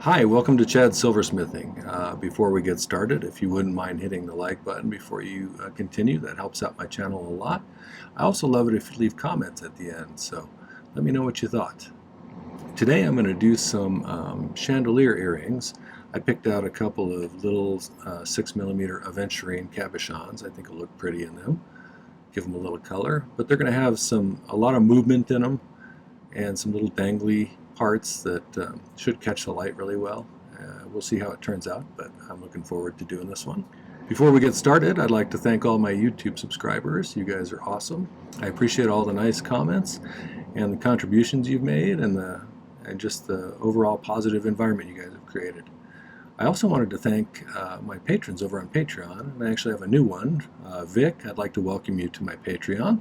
Hi, welcome to Chad's Silversmithing. Before we get started, if you wouldn't mind hitting the like button before you continue, that helps out my channel a lot. I also love it if you leave comments at the end, so let me know what you thought. Today I'm going to do some chandelier earrings. I picked out a couple of little 6mm Aventurine cabochons. I think it'll look pretty in them. Give them a little color, but they're going to have a lot of movement in them and some little dangly parts that should catch the light really well. We'll see how it turns out, but I'm looking forward to doing this one. Before we get started, I'd like to thank all my YouTube subscribers. You guys are awesome. I appreciate all the nice comments and the contributions you've made and just the overall positive environment you guys have created. I also wanted to thank my patrons over on Patreon, and I actually have a new one. Vic, I'd like to welcome you to my Patreon.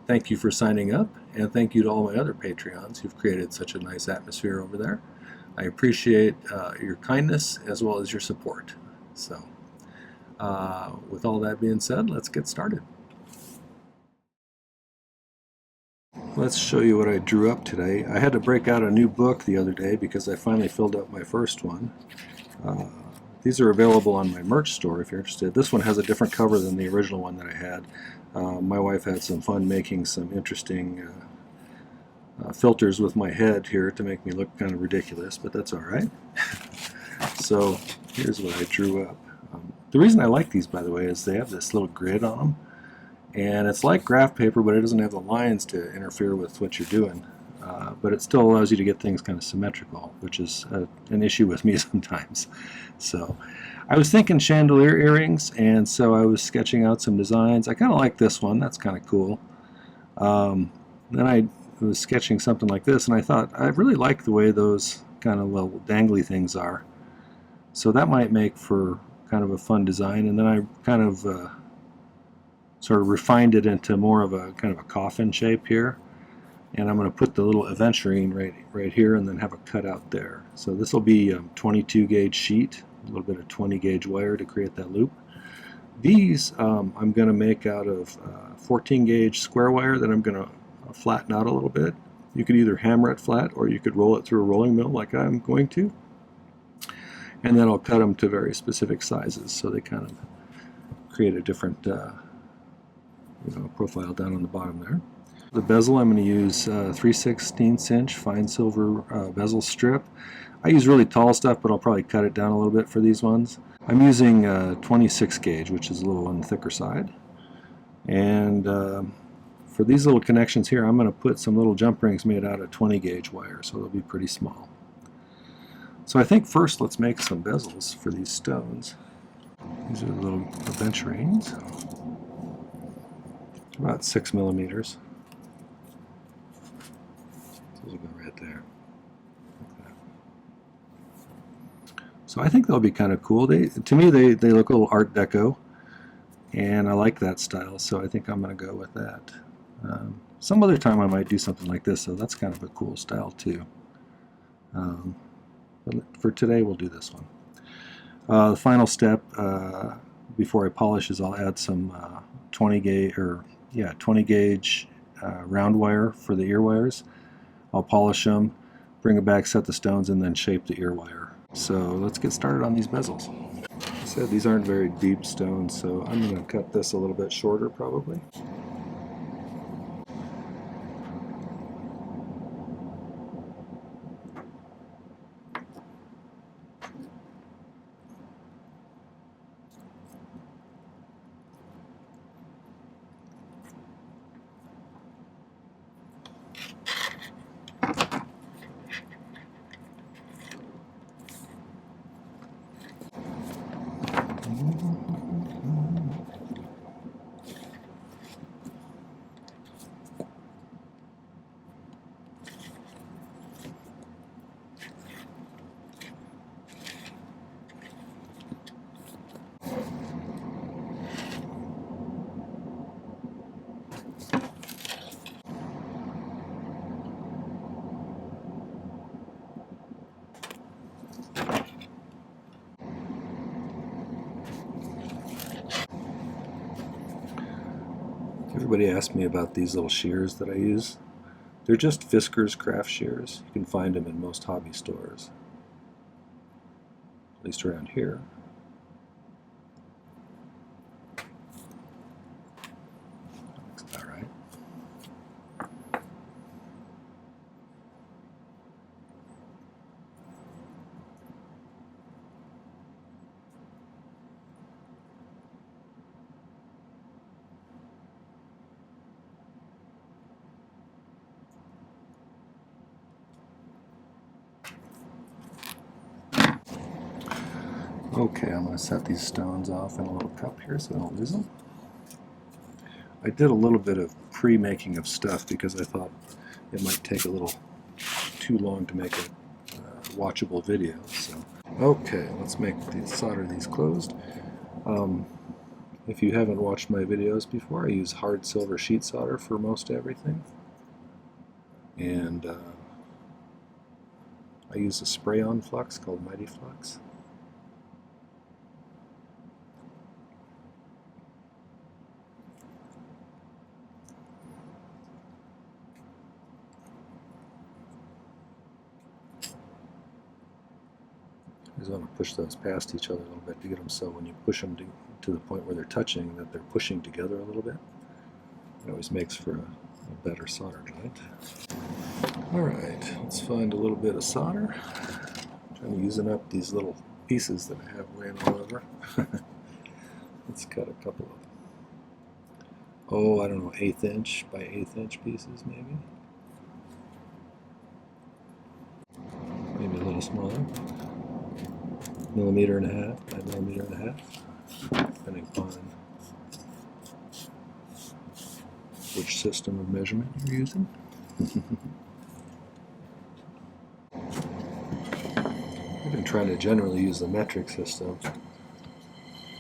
Thank you for signing up, and thank you to all my other Patreons who've created such a nice atmosphere over there. I appreciate your kindness as well as your support. So, with all that being said, let's get started. Let's show you what I drew up today. I had to break out a new book the other day because I finally filled up my first one. These are available on my merch store if you're interested. This one has a different cover than the original one that I had. My wife had some fun making some interesting filters with my head here to make me look kind of ridiculous, but that's all right. So here's what I drew up. The reason I like these, by the way, is they have this little grid on them, and it's like graph paper, but it doesn't have the lines to interfere with what you're doing. But it still allows you to get things kind of symmetrical, which is an issue with me sometimes. So I was thinking chandelier earrings, and so I was sketching out some designs. I kind of like this one. That's kind of cool. Then I was sketching something like this, and I thought I really like the way those kind of little dangly things are. So that might make for kind of a fun design. And then I kind of sort of refined it into more of a kind of a coffin shape here. And I'm going to put the little Aventurine right here and then have a cutout there. So this will be 22 gauge sheet, a little bit of 20 gauge wire to create that loop. These I'm going to make out of 14 gauge square wire that I'm going to flatten out a little bit. You could either hammer it flat or you could roll it through a rolling mill like I'm going to. And then I'll cut them to very specific sizes so they kind of create a different profile down on the bottom there. The bezel, I'm going to use 3/16 inch fine silver bezel strip. I use really tall stuff, but I'll probably cut it down a little bit for these ones. I'm using 26 gauge, which is a little on the thicker side. And for these little connections here, I'm going to put some little jump rings made out of 20 gauge wire, so they'll be pretty small. So I think first let's make some bezels for these stones. These are the little Aventurines, about 6 millimeters. Those will go right there. Like that. So I think they'll be kind of cool. To me, they look a little Art Deco, and I like that style, so I think I'm going to go with that. Some other time I might do something like this, so that's kind of a cool style too. But for today, we'll do this one. The final step before I polish is I'll add some 20 gauge round wire for the ear wires. I'll polish them, bring it back, set the stones, and then shape the ear wire. So let's get started on these bezels. Like I said, these aren't very deep stones, so I'm going to cut this a little bit shorter probably. Everybody asked me about these little shears that I use. They're just Fisker's craft shears. You can find them in most hobby stores. at least around here. Looks about right. Okay, I'm going to set these stones off in a little cup here so I don't lose them. I did a little bit of pre-making of stuff because I thought it might take a little too long to make a watchable video. So, okay, let's solder these closed. If you haven't watched my videos before, I use hard silver sheet solder for most everything. And I use a spray-on flux called My-T-Flux. You just want to push those past each other a little bit to get them so when you push them to the point where they're touching, that they're pushing together a little bit. It always makes for a better solder joint. Alright, let's find a little bit of solder. I'm trying to using up these little pieces that I have laying all over. Let's cut a couple of, I don't know, 1/8 inch by 1/8 inch pieces maybe. Maybe a little smaller. 1.5 millimeters by 1.5 millimeters, depending upon which system of measurement you're using. I've been trying to generally use the metric system.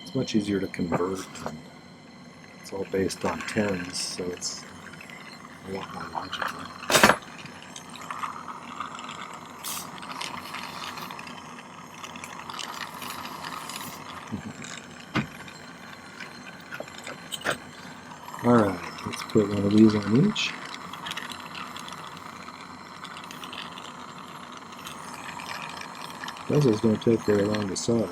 It's much easier to convert. It's all based on tens, so it's a lot more logical. Alright, let's put one of these on each. Bezels don't take very long to solder.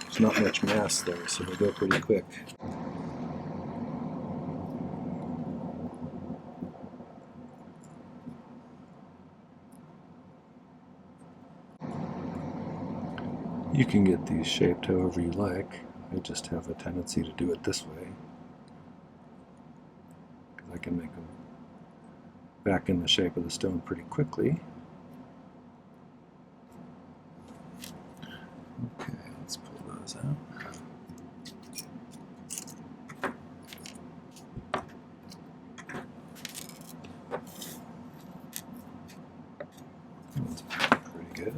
There's not much mass there, so they go pretty quick. You can get these shaped however you like. I just have a tendency to do it this way, because I can make them back in the shape of the stone pretty quickly. Okay, let's pull those out. That's pretty good.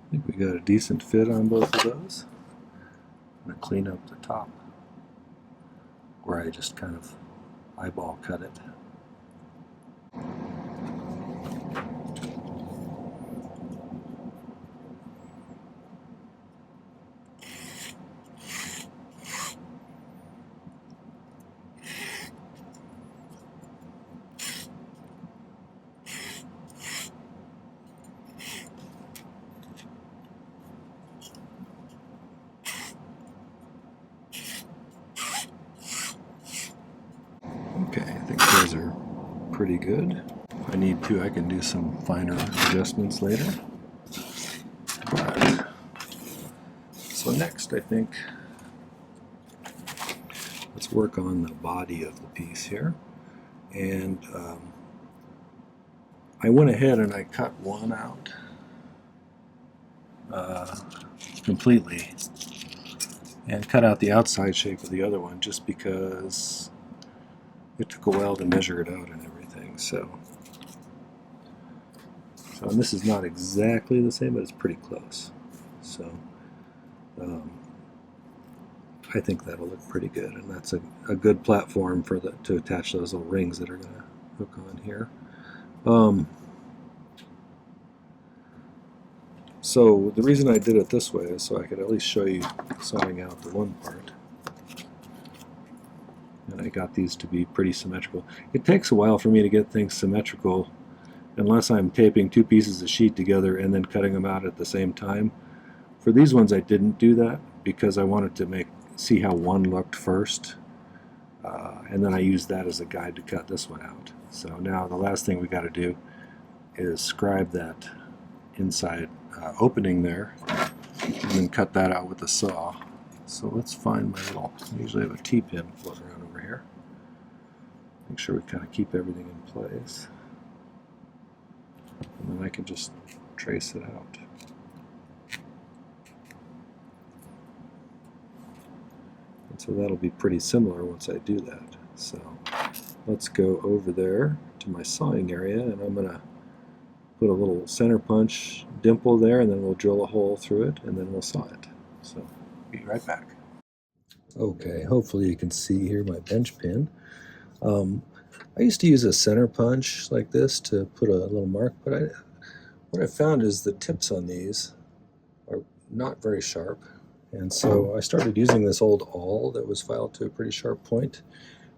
I think we got a decent fit on both of those. I'm going to clean up the top where I just kind of eyeball cut it. Okay, I think those are pretty good. If I need to, I can do some finer adjustments later. But, so next, I think, let's work on the body of the piece here. And I went ahead and I cut one out completely and cut out the outside shape of the other one just because it took a while to measure it out and everything. So and this is not exactly the same, but it's pretty close. So I think that'll look pretty good, and that's a good platform for to attach those little rings that are going to hook on here. So the reason I did it this way is so I could at least show you sawing out the one part. And I got these to be pretty symmetrical. It takes a while for me to get things symmetrical unless I'm taping two pieces of sheet together and then cutting them out at the same time. For these ones I didn't do that because I wanted to see how one looked first, and then I used that as a guide to cut this one out. So now the last thing we got to do is scribe that inside opening there and then cut that out with a saw. So let's find my little, I usually have a T-pin floating around over here. Make sure we kind of keep everything in place. And then I can just trace it out. And so that'll be pretty similar once I do that. So let's go over there to my sawing area, and I'm going to put a little center punch dimple there, and then we'll drill a hole through it, and then we'll saw it. So be right back. Okay, hopefully you can see here my bench pin. I used to use a center punch like this to put a little mark, but what I found is the tips on these are not very sharp. And so I started using this old awl that was filed to a pretty sharp point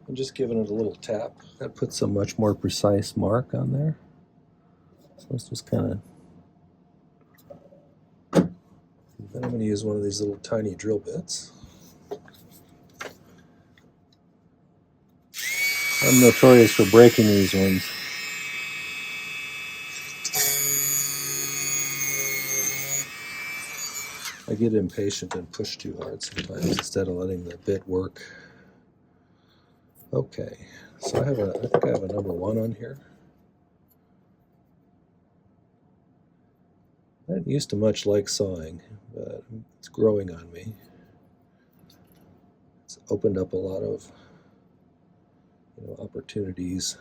and just giving it a little tap. That puts a much more precise mark on there. So let's just kind of... Then I'm going to use one of these little tiny drill bits. I'm notorious for breaking these ones. I get impatient and push too hard sometimes instead of letting the bit work. Okay, so I think I have a number 1 on here. I didn't used to much like sawing, but it's growing on me. It's opened up a lot of opportunities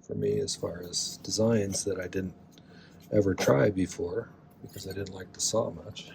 for me as far as designs that I didn't ever try before because I didn't like to saw much.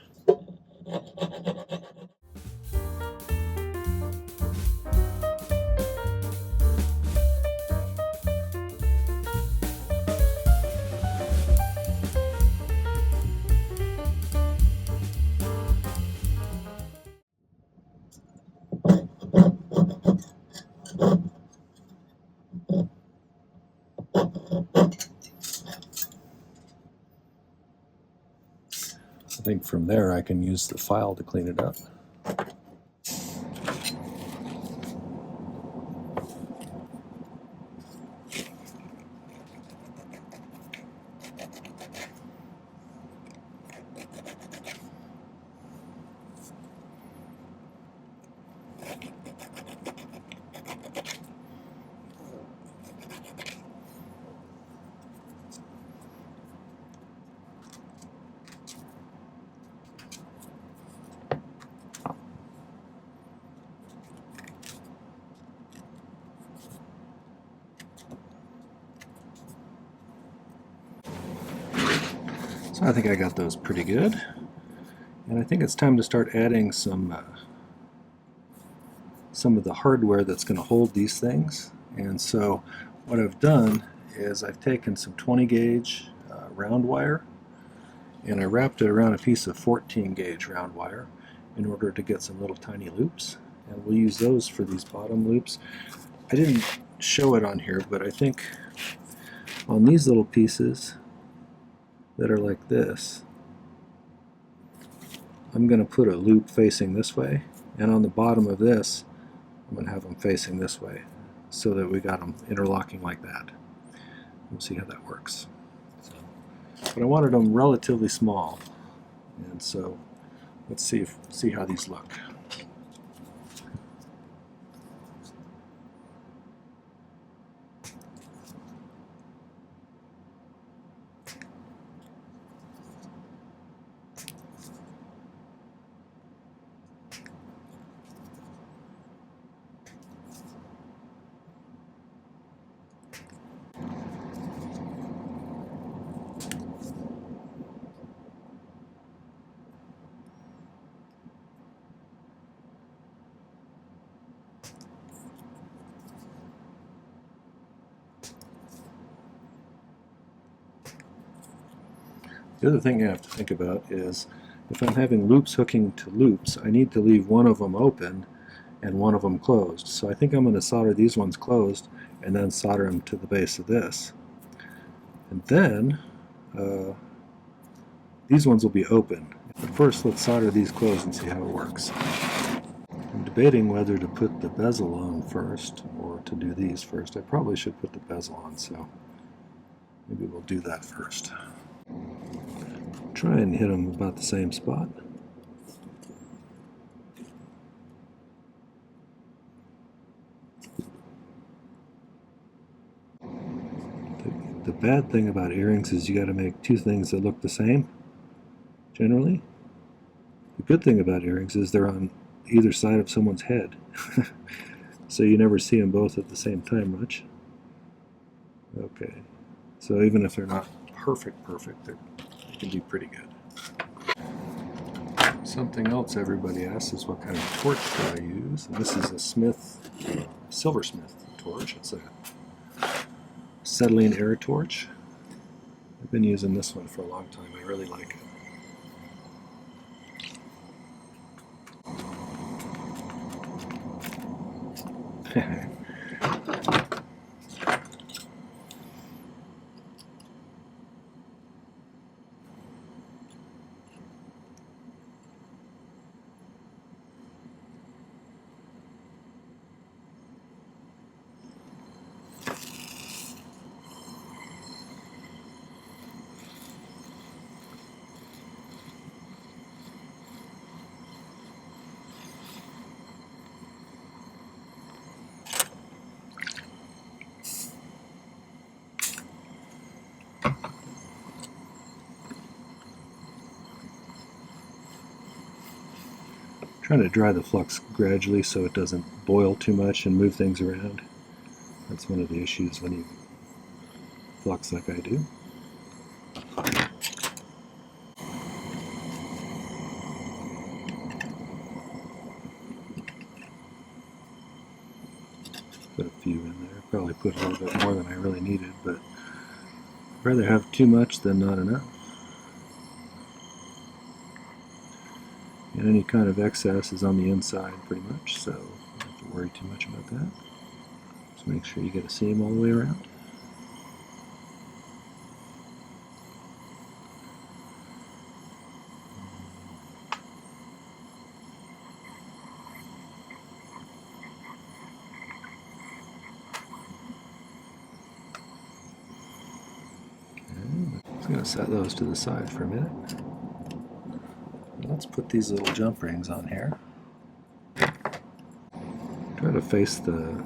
I think from there I can use the file to clean it up. So I think I got those pretty good. And I think it's time to start adding some of the hardware that's going to hold these things. And so what I've done is I've taken some 20 gauge round wire and I wrapped it around a piece of 14 gauge round wire in order to get some little tiny loops. And we'll use those for these bottom loops. I didn't show it on here, but I think on these little pieces that are like this, I'm going to put a loop facing this way, and on the bottom of this I'm going to have them facing this way so that we got them interlocking like that. We'll see how that works. But I wanted them relatively small, and so let's see how these look. The other thing you have to think about is if I'm having loops hooking to loops, I need to leave one of them open and one of them closed. So I think I'm going to solder these ones closed and then solder them to the base of this. And then these ones will be open. But first, let's solder these closed and see how it works. I'm debating whether to put the bezel on first or to do these first. I probably should put the bezel on, so maybe we'll do that first. Try and hit them about the same spot. The bad thing about earrings is you got to make two things that look the same, generally. The good thing about earrings is they're on either side of someone's head, so you never see them both at the same time much. Okay, so even if they're not perfect, they can be pretty good. Something else everybody asks is what kind of torch do I use? And this is a Silversmith torch. It's a acetylene air torch. I've been using this one for a long time. I really like it. Trying to dry the flux gradually so it doesn't boil too much and move things around. That's one of the issues when you flux like I do. Put a few in there. Probably put a little bit more than I really needed, but I'd rather have too much than not enough. And any kind of excess is on the inside pretty much, so you don't have to worry too much about that. Just make sure you get a seam all the way around. I'm just going to set those to the side for a minute. Let's put these little jump rings on here. Try to face the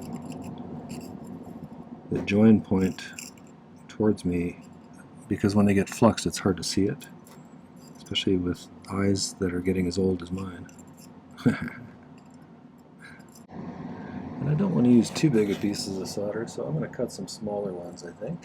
join point towards me, because when they get fluxed it's hard to see it, especially with eyes that are getting as old as mine. And I don't want to use too big of pieces of solder, so I'm going to cut some smaller ones, I think.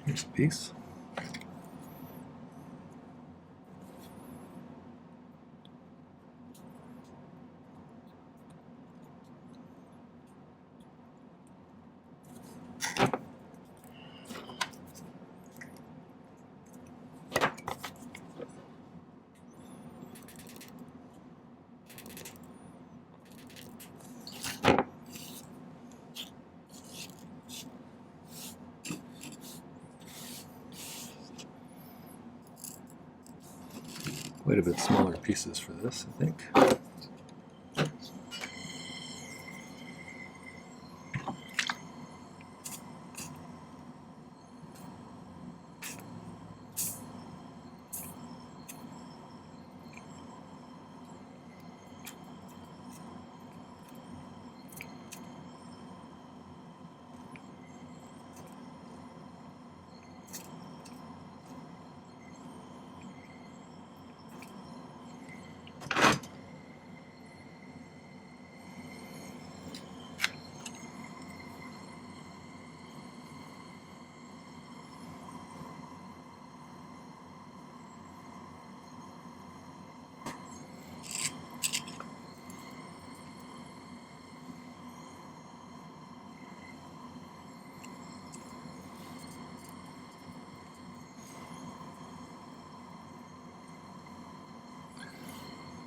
Here's a piece. Quite a bit smaller pieces for this, I think.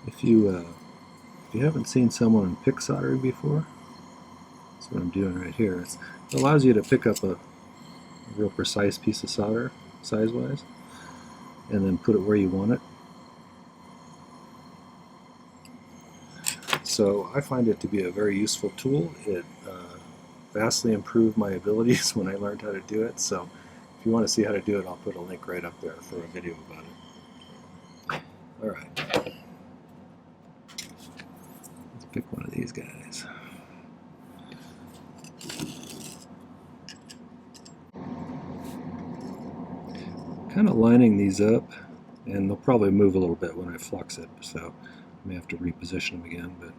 If you haven't seen someone pick soldering before, that's what I'm doing right here. It allows you to pick up a real precise piece of solder, size-wise, and then put it where you want it. So I find it to be a very useful tool. It vastly improved my abilities when I learned how to do it. So if you want to see how to do it, I'll put a link right up there for a video about it. All right. Let's pick one of these guys. Kind of lining these up, and they'll probably move a little bit when I flux it, so I may have to reposition them again, but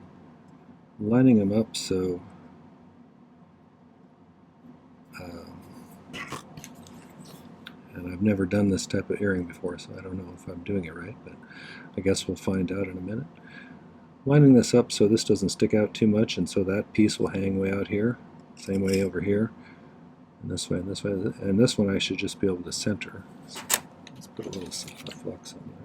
lining them up so and I've never done this type of earring before, so I don't know if I'm doing it right, but I guess we'll find out in a minute. Lining this up so this doesn't stick out too much, and so that piece will hang way out here, same way over here, and this way, and this way, and this one I should just be able to center. So let's put a little flux on there.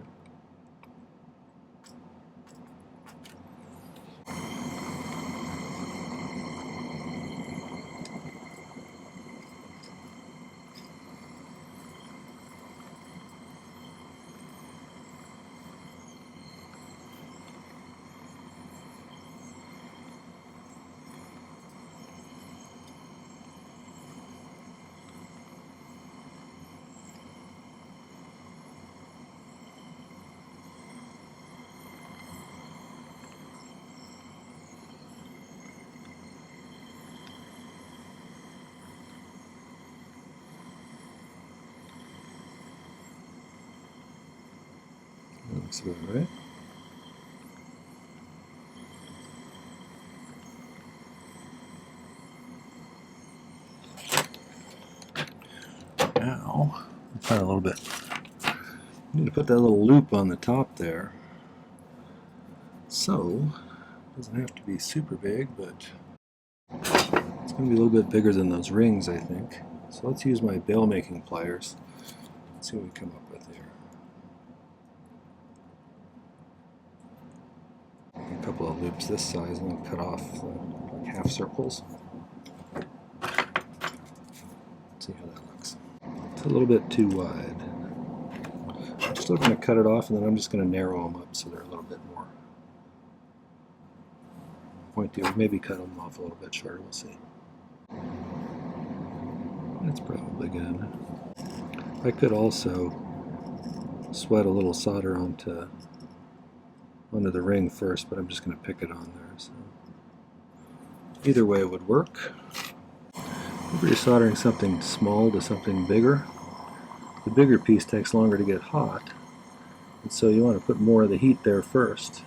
That looks about right. Now, let's try a little bit. I need to put that little loop on the top there. So, it doesn't have to be super big, but it's going to be a little bit bigger than those rings, I think. So let's use my bail making pliers. Let's see what we come up with here. A couple of loops this size, and then cut off like half circles. Let's see how that looks. It's a little bit too wide. I'm still going to cut it off, and then I'm just going to narrow them up so they're a little bit more pointy. Or maybe cut them off a little bit shorter. We'll see. That's probably good. I could also sweat a little solder onto the ring first, but I'm just going to pick it on there. So either way it would work. If you're soldering something small to something bigger, the bigger piece takes longer to get hot, and so you want to put more of the heat there first.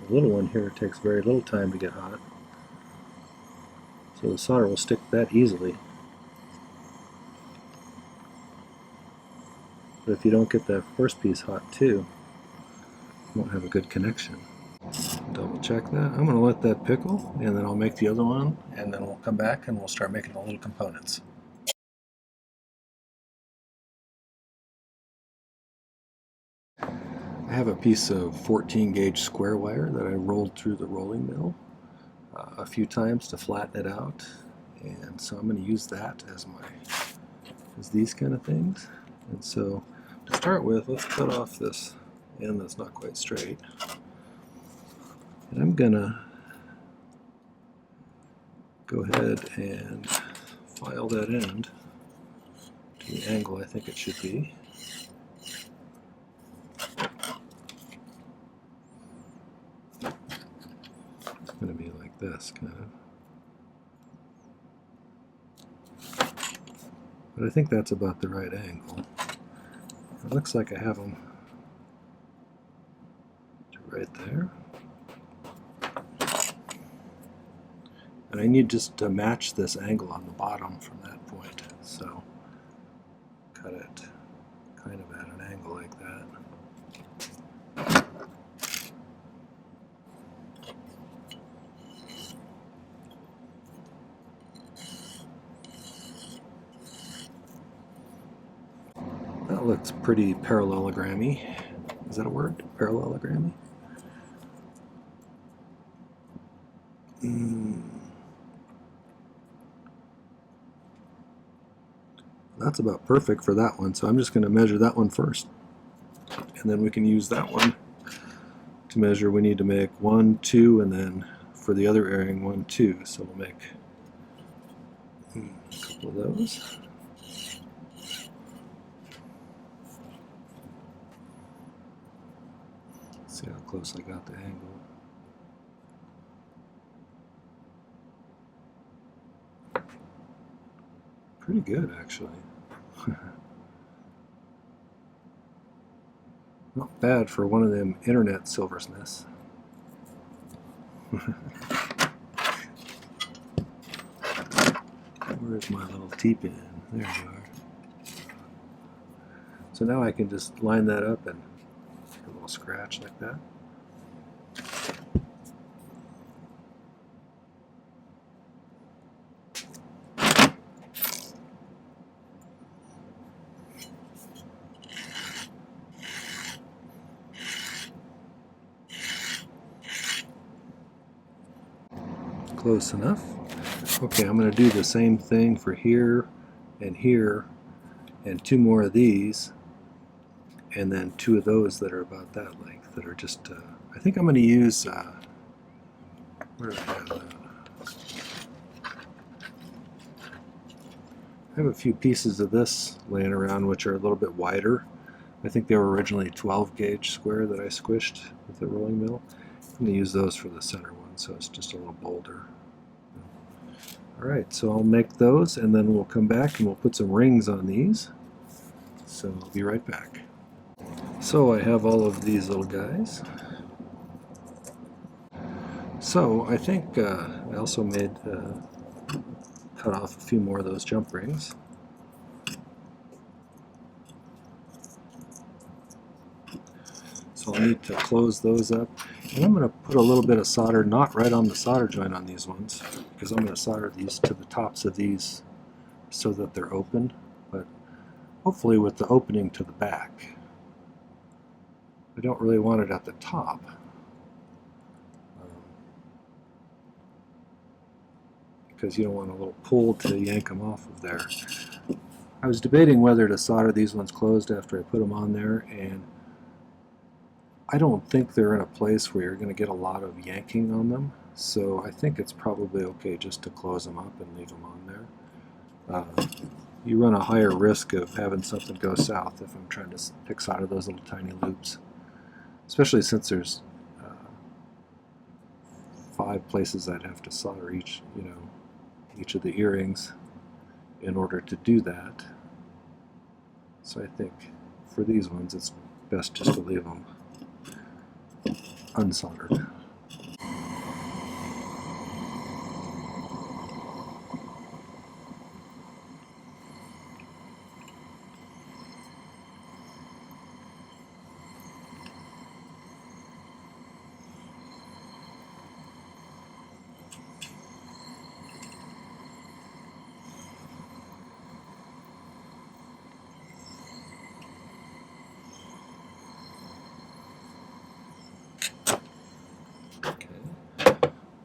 The little one here takes very little time to get hot, so the solder will stick that easily. But if you don't get that first piece hot too, you won't have a good connection. Double check that. I'm going to let that pickle, and then I'll make the other one, and then we'll come back and we'll start making the little components. I have a piece of 14 gauge square wire that I rolled through the rolling mill a few times to flatten it out, and so I'm going to use that as these kind of things. And so to start with, let's cut off this end that's not quite straight, and I'm going to go ahead and file that end to the angle I think it should be. It's going to be like this, kind of. But I think that's about the right angle. It looks like I have them right there. And I need just to match this angle on the bottom from that point. So cut it kind of at an angle like that. That looks pretty parallelogram-y. Is that a word? Parallelogram-y? that's about perfect for that one, so I'm just going to measure that one first. And then we can use that one to measure. We need to make 1, 2, and then for the other earring 1, 2. So we'll make a couple of those. See how close I got the angle. Pretty good, actually. Not bad for one of them internet silversmiths. Where's my little T-pin? There you are. So now I can just line that up and a little scratch like that. Close enough. Okay, I'm going to do the same thing for here and 2 more of these, and then 2 of those that are about that length that are just, I think I'm going to use, where did I have that? I have a few pieces of this laying around which are a little bit wider. I think they were originally 12 gauge square that I squished with the rolling mill. I'm going to use those for the center one, so it's just a little bolder. Alright, so I'll make those and then we'll come back and we'll put some rings on these. So I'll be right back. So I have all of these little guys. So I think I also made, cut off a few more of those jump rings. So I'll need to close those up. And I'm going to put a little bit of solder, not right on the solder joint on these ones, because I'm going to solder these to the tops of these so that they're open, but hopefully with the opening to the back. I don't really want it at the top. Because you don't want a little pull to yank them off of there. I was debating whether to solder these ones closed after I put them on there, and I don't think they're in a place where you're going to get a lot of yanking on them, so I think it's probably okay just to close them up and leave them on there. You run a higher risk of having something go south if I'm trying to pick solder those little tiny loops, especially since there's 5 places I'd have to solder each of the earrings in order to do that. So I think for these ones it's best just to leave them unsoldered.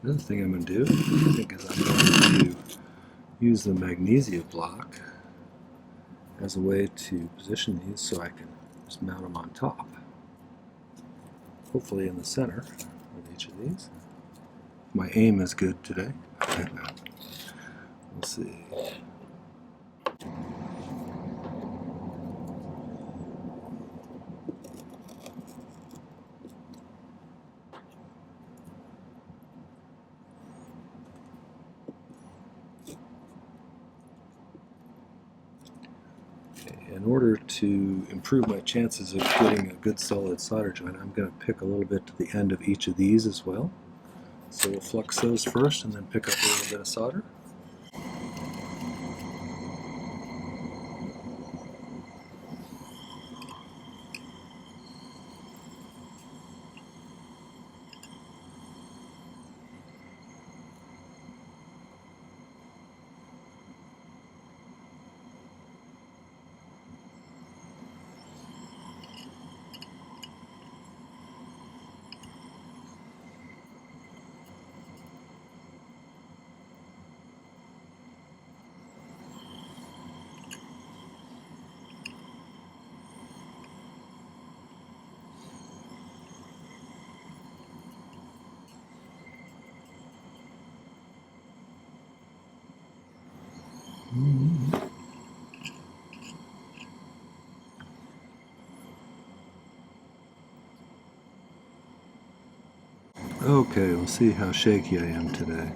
Another thing I'm going to do, I think, is I'm going to use the magnesia block as a way to position these so I can just mount them on top. Hopefully in the center of each of these. My aim is good today. Let's see. In order to improve my chances of getting a good solid solder joint, I'm going to pick a little bit to the end of each of these as well. So we'll flux those first and then pick up a little bit of solder. Okay, we'll see how shaky I am today.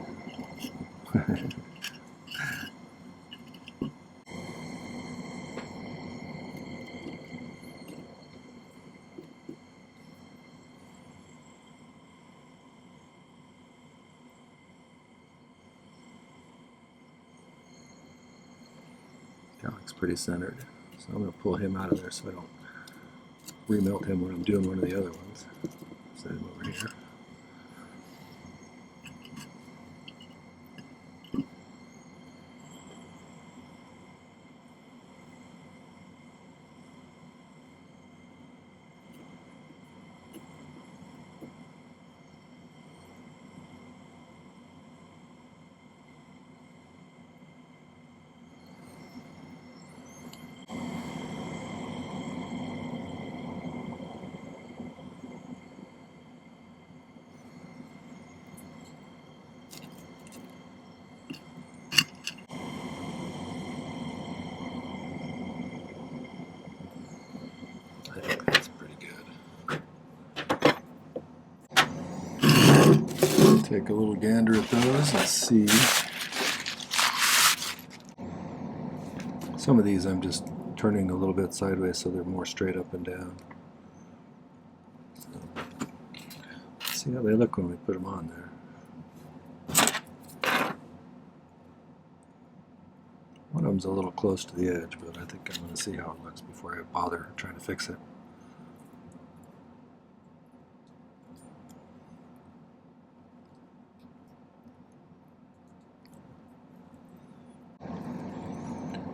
That looks pretty centered. So I'm going to pull him out of there so I don't remelt him when I'm doing one of the other ones. Set him over here. I think that's pretty good. Take a little gander at those and see. Some of these I'm just turning a little bit sideways so they're more straight up and down. So, let's see how they look when we put them on there. One of them's a little close to the edge, but I think I'm going to see how it looks before I bother trying to fix it.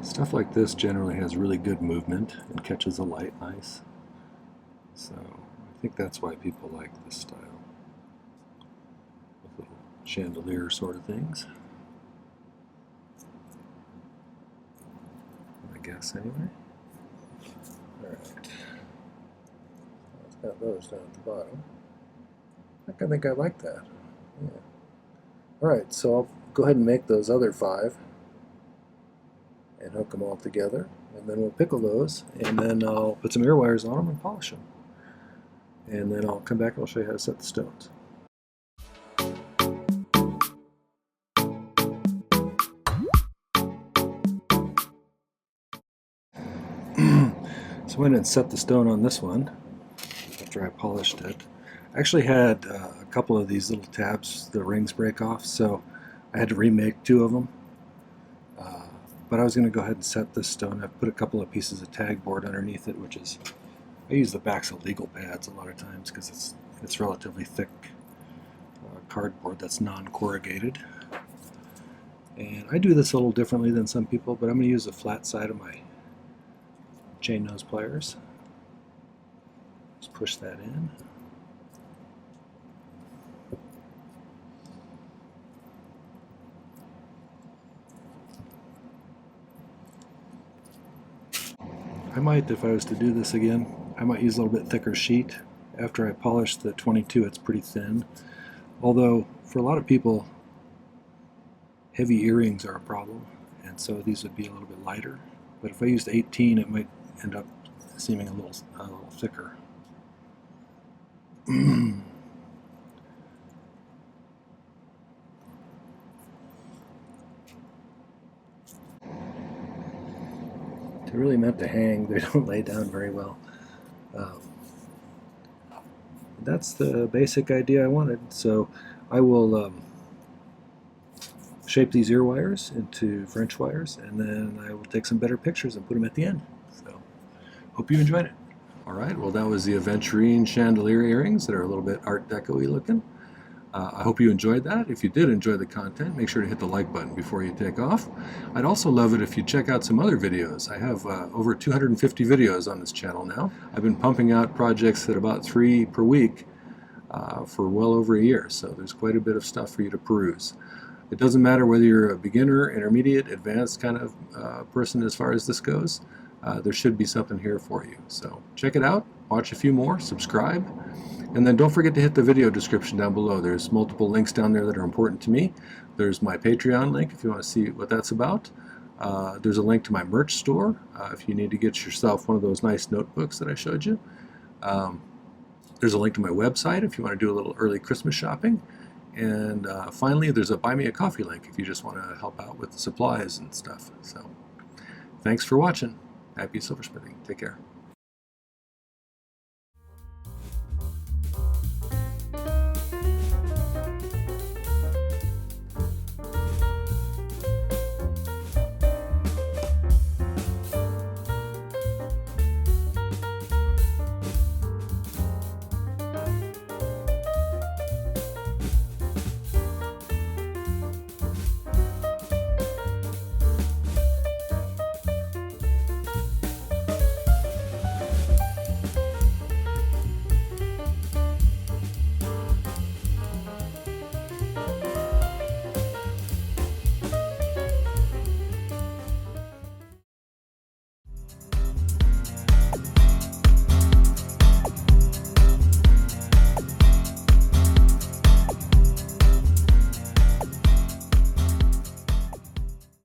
Stuff like this generally has really good movement and catches the light nice. So I think that's why people like this style. With little chandelier sort of things. I guess anyway. Alright. It's got those down at the bottom. I think I like that. Yeah. Alright, so I'll go ahead and make those other 5 and hook them all together, and then we'll pickle those, and then I'll put some ear wires on them and polish them, and then I'll come back and I'll show you how to set the stones. So I went and set the stone on this one after I polished it. I actually had a couple of these little tabs, the rings break off, so I had to remake 2 of them. But I was going to go ahead and set this stone. I put a couple of pieces of tag board underneath it, which is, I use the backs of legal pads a lot of times because it's relatively thick cardboard that's non-corrugated. And I do this a little differently than some people, but I'm going to use the flat side of my chain nose pliers. Just push that in. I might, if I was to do this again, I might use a little bit thicker sheet. After I polish the 22, it's pretty thin. Although, for a lot of people, heavy earrings are a problem, and so these would be a little bit lighter. But if I used 18, it might end up seeming a little thicker. They're really meant to hang. They don't lay down very well. That's the basic idea I wanted. So I will shape these ear wires into French wires, and then I will take some better pictures and put them at the end. So hope you enjoyed it. All right, well, that was the Aventurine chandelier earrings that are a little bit Art Deco-y looking. I hope you enjoyed that. If you did enjoy the content, make sure to hit the like button before you take off. I'd also love it if you check out some other videos. I have over 250 videos on this channel now. I've been pumping out projects at about 3 per week for well over a year, so there's quite a bit of stuff for you to peruse. It doesn't matter whether you're a beginner, intermediate, advanced kind of person as far as this goes. There should be something here for you. So check it out, watch a few more, subscribe. And then don't forget to hit the video description down below. There's multiple links down there that are important to me. There's my Patreon link if you want to see what that's about. There's a link to my merch store if you need to get yourself one of those nice notebooks that I showed you. There's a link to my website if you want to do a little early Christmas shopping. And finally, there's a Buy Me a Coffee link if you just want to help out with the supplies and stuff. So thanks for watching. Happy silversmithing. Take care.